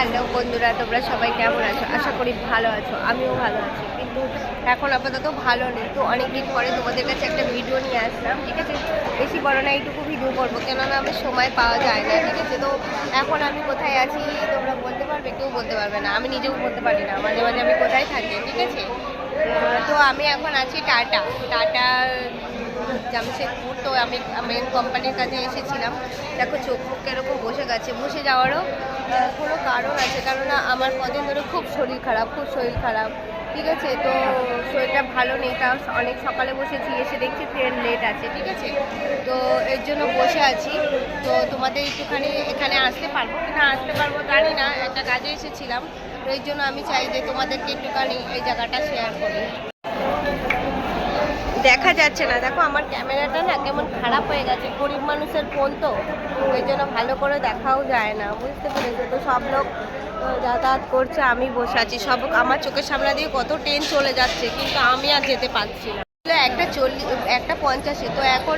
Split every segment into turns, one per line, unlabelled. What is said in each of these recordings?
Hello বন্ধুরা, তোমরা সবাই কেমন আছো? আশা করি ভালো আছো, আমিও ভালো আছি। কিন্তু এখন আপাতত ভালো নেই। তো অনেকদিন পরে তোমাদের কাছে একটা ভিডিও নিয়ে আসলাম, ঠিক আছে? বেশি বড় না, এইটুকু ভিডিও করবো, কেননা আমার সময় পাওয়া যায় না, ঠিক আছে? তো এখন আমি কোথায় আছি তোমরা বলতে পারবে? কেউ বলতে পারবে না, আমি নিজেও বলতে পারি না মাঝে মাঝে আমি কোথায় থাকি, ঠিক আছে? তো আমি এখন আছি টাটা জামশেদপুর। তো আমি আমি কোম্পানির কাজে এসেছিলাম। দেখো চোখ মুখ এরকম বসে গেছে, বসে যাওয়ারও কোনো কারণ আছে, কেননা আমার কদিন ধরে খুব শরীর খারাপ, ঠিক আছে? তো শরীরটা ভালো নেই, তাও অনেক সকালে বসেছি, এসে দেখছি ট্রেন লেট আছে, ঠিক আছে? তো এর জন্য বসে আছি। তো তোমাদের একটুখানি এখানে আসতে পারবো কি না আসতে পারবো জানি না, একটা কাজে এসেছিলাম। তো এই জন্য আমি চাই যে তোমাদেরকে একটুখানি এই জায়গাটা শেয়ার করি। দেখা যাচ্ছে না, দেখো আমার ক্যামেরাটা না কেমন খারাপ হয়ে গেছে, গরিব মানুষের ফোন তো, ওই জন্য ভালো করে দেখাও যায় না, বুঝতে পেরেছো? তো সব লোক যাতায়াত করছে, আমি বসে আছি, সব আমার চোখের সামনে দিয়ে কত ট্রেন চলে যাচ্ছে, কিন্তু আমি আর যেতে পারছি না। 1:50, তো এখন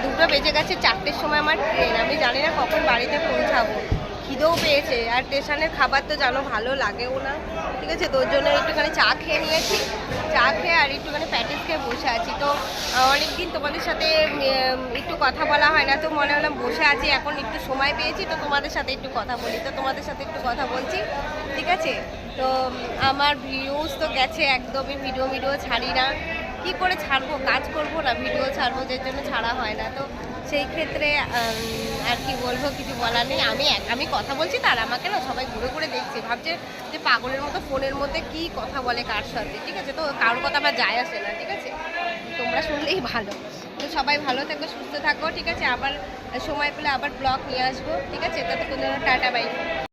2টা বেজে গেছে, 4টের সময় আমার ট্রেন, আমি জানি না কখন বাড়িতে পৌঁছাবো। খিদেও পেয়েছে, আর স্টেশনের খাবার তো জানো ভালো লাগেও না, ঠিক আছে? তো ওর জন্য একটুখানি চা খেয়ে নিয়েছি, চা খেয়ে আর একটুখানি প্যাটিস খেয়ে বসে আছি। তো অনেকদিন তোমাদের সাথে একটু কথা বলা হয় না, তো মনে হলাম বসে আছি, এখন একটু সময় পেয়েছি, তো তোমাদের সাথে একটু কথা বলি, তো তোমাদের সাথে একটু কথা বলছি, ঠিক আছে? তো আমার ভিউজ তো গেছে, একদমই ভিডিও ছাড়ি না। কি করে ছাড়বো? কাজ করবো না, ভিডিও ছাড়বো, যে জন্য ছাড়া হয় না। তো সেই ক্ষেত্রে আর কি বলবো, কিছু বলার নেই। আমি কথা বলছি, তার আমাকে না সবাই ঘুরে ঘুরে দেখছে, ভাবছে যে পাগলের মতো ফোনের মধ্যে কি কথা বলে কার সাথে, ঠিক আছে? তো কারোর কথা আমার যায় আসে না, ঠিক আছে? তোমরা শুনলেই ভালো। তো সবাই ভালো থাকো, সুস্থ থাকো, ঠিক আছে? আবার সময় পেলে আবার ব্লগ নিয়ে আসবো, ঠিক আছে? ততক্ষণ টাটা, বাই।